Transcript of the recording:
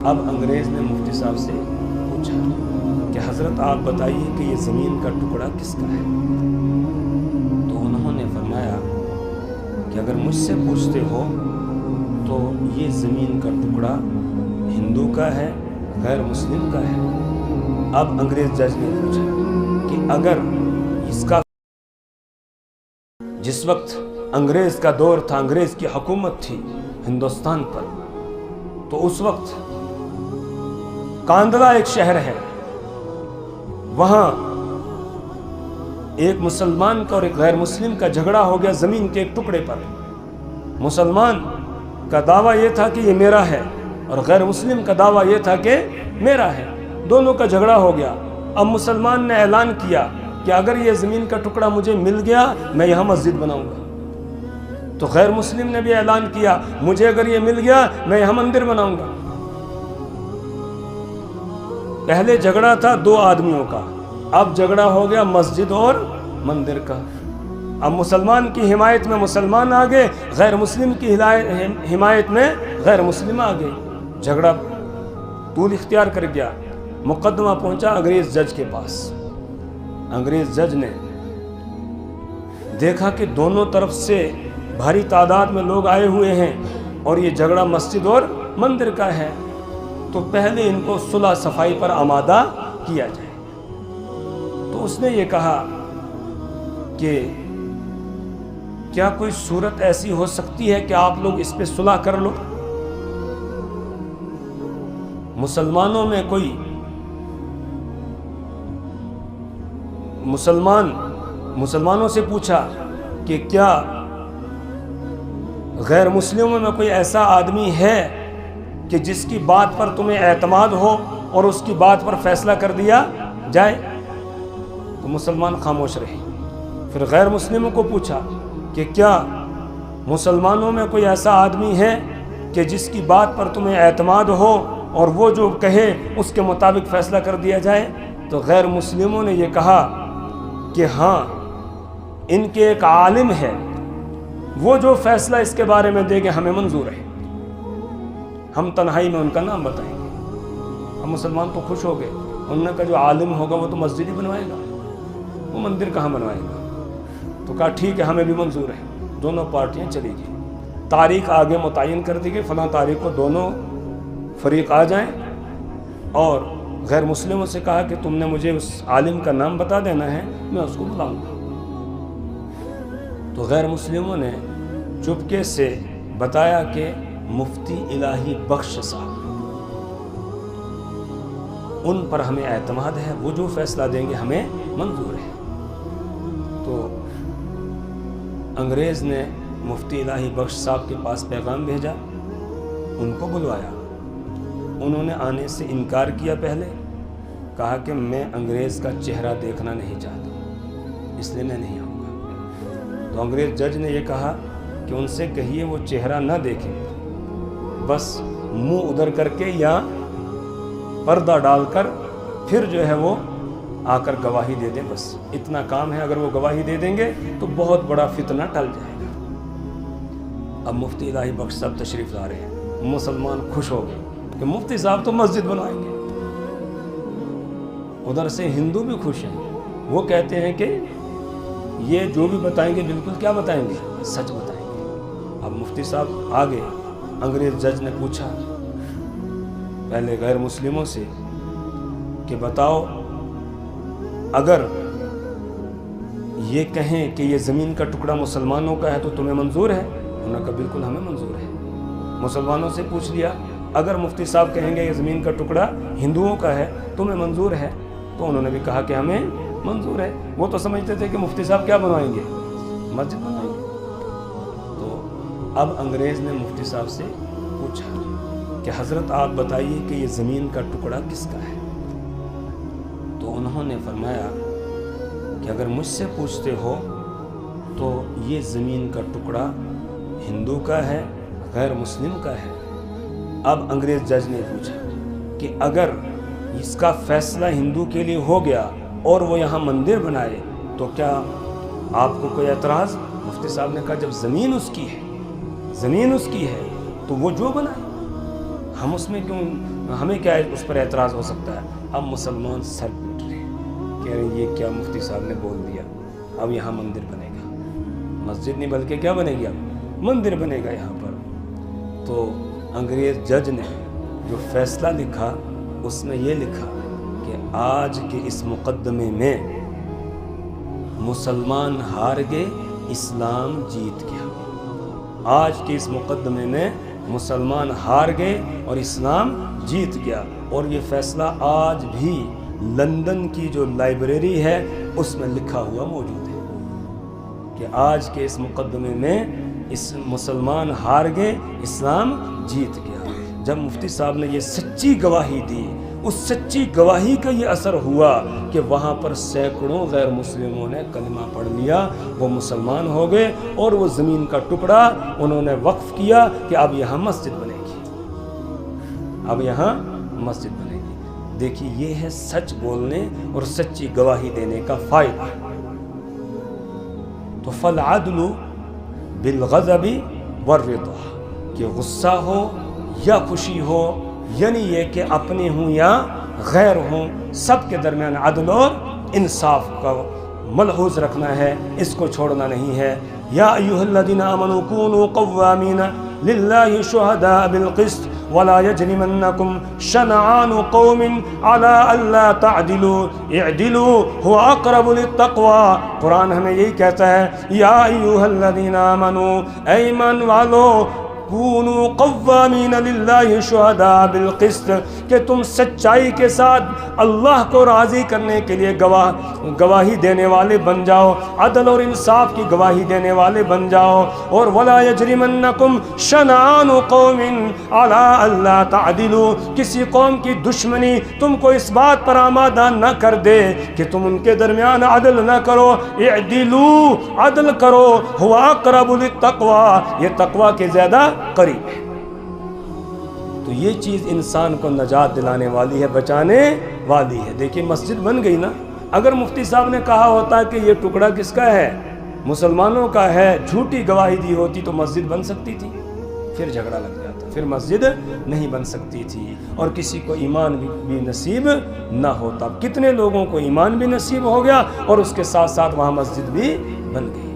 اب انگریز نے مفتی صاحب سے پوچھا کہ حضرت آپ بتائیے کہ یہ زمین کا ٹکڑا کس کا ہے؟ تو انہوں نے فرمایا کہ اگر مجھ سے پوچھتے ہو تو یہ زمین کا ٹکڑا ہندو کا ہے، غیر مسلم کا ہے۔ اب انگریز جج نے پوچھا کہ اگر اس کا جس وقت انگریز کا دور تھا، انگریز کی حکومت تھی ہندوستان پر، تو اس وقت کاندھلا ایک شہر ہے، وہاں ایک مسلمان کا اور ایک غیر مسلم کا جھگڑا ہو گیا زمین کے ایک ٹکڑے پر۔ مسلمان کا دعویٰ یہ تھا کہ یہ میرا ہے اور غیر مسلم کا دعویٰ یہ تھا کہ میرا ہے، دونوں کا جھگڑا ہو گیا۔ اب مسلمان نے اعلان کیا کہ اگر یہ زمین کا ٹکڑا مجھے مل گیا میں یہاں مسجد بناؤں گا، تو غیر مسلم نے بھی اعلان کیا مجھے اگر یہ مل گیا میں یہاں مندر بناؤں گا۔ پہلے جھگڑا تھا دو آدمیوں کا، اب جھگڑا ہو گیا مسجد اور مندر کا۔ اب مسلمان کی حمایت میں مسلمان آ گئے، غیر مسلم کی حمایت میں غیر مسلم آ گئے، جھگڑا طول اختیار کر گیا۔ مقدمہ پہنچا انگریز جج کے پاس۔ انگریز جج نے دیکھا کہ دونوں طرف سے بھاری تعداد میں لوگ آئے ہوئے ہیں اور یہ جھگڑا مسجد اور مندر کا ہے، تو پہلے ان کو صلح صفائی پر آمادہ کیا جائے۔ تو اس نے یہ کہا کہ کیا کوئی صورت ایسی ہو سکتی ہے کہ آپ لوگ اس پہ صلح کر لو؟ مسلمانوں میں کوئی مسلمانوں سے پوچھا کہ کیا غیر مسلموں میں کوئی ایسا آدمی ہے کہ جس کی بات پر تمہیں اعتماد ہو اور اس کی بات پر فیصلہ کر دیا جائے؟ تو مسلمان خاموش رہے۔ پھر غیر مسلموں کو پوچھا کہ کیا مسلمانوں میں کوئی ایسا آدمی ہے کہ جس کی بات پر تمہیں اعتماد ہو اور وہ جو کہے اس کے مطابق فیصلہ کر دیا جائے؟ تو غیر مسلموں نے یہ کہا کہ ہاں، ان کے ایک عالم ہے، وہ جو فیصلہ اس کے بارے میں دے گے ہمیں منظور ہے، ہم تنہائی میں ان کا نام بتائیں گے۔ ہم مسلمان تو خوش ہو گئے، انہوں نے کہا جو عالم ہوگا وہ تو مسجد ہی بنوائے گا، وہ مندر کہاں بنوائے گا؟ تو کہا ٹھیک ہے، ہمیں بھی منظور ہے۔ دونوں پارٹیاں چلی گئی، تاریخ آگے متعین کر دی گئی، فلاں تاریخ کو دونوں فریق آ جائیں، اور غیر مسلموں سے کہا کہ تم نے مجھے اس عالم کا نام بتا دینا ہے، میں اس کو بلاؤں گا۔ تو غیر مسلموں نے چپکے سے بتایا کہ مفتی الہی بخش صاحب، ان پر ہمیں اعتماد ہے، وہ جو فیصلہ دیں گے ہمیں منظور ہے۔ تو انگریز نے مفتی الہی بخش صاحب کے پاس پیغام بھیجا، ان کو بلوایا۔ انہوں نے آنے سے انکار کیا، پہلے کہا کہ میں انگریز کا چہرہ دیکھنا نہیں چاہتا، اس لیے میں نہیں آؤں گا۔ تو انگریز جج نے یہ کہا کہ ان سے کہیے وہ چہرہ نہ دیکھیں، بس منہ ادھر کر کے یا پردہ ڈال کر پھر جو ہے وہ آ کر گواہی دے دیں، بس اتنا کام ہے۔ اگر وہ گواہی دے دیں گے تو بہت بڑا فتنہ ٹل جائے گا۔ اب مفتی الہی بخش صاحب تشریف لا رہے ہیں، مسلمان خوش ہو گئے کہ مفتی صاحب تو مسجد بنوائیں گے۔ ادھر سے ہندو بھی خوش ہیں، وہ کہتے ہیں کہ یہ جو بھی بتائیں گے بالکل کیا بتائیں گے؟ سچ بتائیں گے۔ اب مفتی صاحب آگے، انگریز جج نے پوچھا پہلے غیر مسلموں سے کہ بتاؤ، اگر یہ کہیں کہ یہ زمین کا ٹکڑا مسلمانوں کا ہے تو تمہیں منظور ہے؟ انہوں نے کہا بالکل ہمیں منظور ہے۔ مسلمانوں سے پوچھ لیا اگر مفتی صاحب کہیں گے یہ زمین کا ٹکڑا ہندوؤں کا ہے تمہیں منظور ہے؟ تو انہوں نے بھی کہا کہ ہمیں منظور ہے۔ وہ تو سمجھتے تھے کہ مفتی صاحب کیا بنوائیں گے؟ مسجد بنوائیں گے۔ تو اب انگریز نے مفتی صاحب سے پوچھا کہ حضرت آپ بتائیے کہ یہ زمین کا ٹکڑا کس کا ہے؟ تو انہوں نے فرمایا کہ اگر مجھ سے پوچھتے ہو تو یہ زمین کا ٹکڑا ہندو کا ہے، غیر مسلم کا ہے۔ اب انگریز جج نے پوچھا کہ اگر اس کا فیصلہ ہندو کے لیے ہو گیا اور وہ یہاں مندر بنائے تو کیا آپ کو کوئی اعتراض؟ مفتی صاحب نے کہا جب زمین اس کی ہے تو وہ جو بنائے، ہم اس میں کیوں ہمیں کیا اس پر اعتراض ہو سکتا ہے؟ اب مسلمان سر پیٹ رہے ہیں، کہہ رہے ہیں یہ کیا مفتی صاحب نے بول دیا، اب یہاں مندر بنے گا، مسجد نہیں بلکہ کیا بنے گی، اب مندر بنے گا یہاں پر۔ تو انگریز جج نے جو فیصلہ لکھا اس میں یہ لکھا کہ آج کے اس مقدمے میں مسلمان ہار گئے، اسلام جیت گیا۔ آج کے اس مقدمے میں مسلمان ہار گئے اور اسلام جیت گیا۔ اور یہ فیصلہ آج بھی لندن کی جو لائبریری ہے اس میں لکھا ہوا موجود ہے کہ آج کے اس مقدمے میں اس مسلمان ہار گئے، اسلام جیت گیا۔ جب مفتی صاحب نے یہ سچی گواہی دی، اس سچی گواہی کا یہ اثر ہوا کہ وہاں پر سینکڑوں غیر مسلموں نے کلمہ پڑھ لیا، وہ مسلمان ہو گئے اور وہ زمین کا ٹکڑا انہوں نے وقف کیا کہ اب یہاں مسجد بنے گی، اب یہاں مسجد بنے گی۔ دیکھیے یہ ہے سچ بولنے اور سچی گواہی دینے کا فائدہ۔ تو فالعدل بالغضب والرضا، کہ غصہ ہو یا خوشی ہو، یعنی یہ کہ اپنے ہوں یا غیر ہوں، سب کے درمیان عدل اور انصاف کا ملحوظ رکھنا ہے، اس کو چھوڑنا نہیں ہے۔ یا ایھا الذین آمنوا کونوا قوامین للہ شہداء بالقسط ولا یجرمنکم شنآن قوم علی الا تعدلوا اعدلوا هو اقرب للتقوی۔ قرآن ہمیں یہی کہتا ہے، یا ایھا الذین آمنوا، اے ایمان والو، کونوا قوامین للہ شہداء بالقسط، کہ تم سچائی کے ساتھ اللہ کو راضی کرنے کے لیے گواہی دینے والے بن جاؤ، عدل اور انصاف کی گواہی دینے والے بن جاؤ۔ اور ولا یجرمنکم شنآن قوم علی الا تعدلوا، کسی قوم کی دشمنی تم کو اس بات پر آمادہ نہ کر دے کہ تم ان کے درمیان عدل نہ کرو۔ اعدلوا، عدل کرو، هو اقرب للتقوی، یہ تقوی کے زیادہ قریب ہے۔ تو یہ چیز انسان کو نجات دلانے والی ہے، بچانے والی ہے۔ دیکھیں مسجد بن گئی نا۔ اگر مفتی صاحب نے کہا ہوتا کہ یہ ٹکڑا کس کا ہے، مسلمانوں کا ہے، جھوٹی گواہی دی ہوتی تو مسجد بن سکتی تھی، پھر جھگڑا لگ جاتا، پھر مسجد نہیں بن سکتی تھی اور کسی کو ایمان بھی نصیب نہ ہوتا۔ کتنے لوگوں کو ایمان بھی نصیب ہو گیا اور اس کے ساتھ ساتھ وہاں مسجد بھی بن گئی۔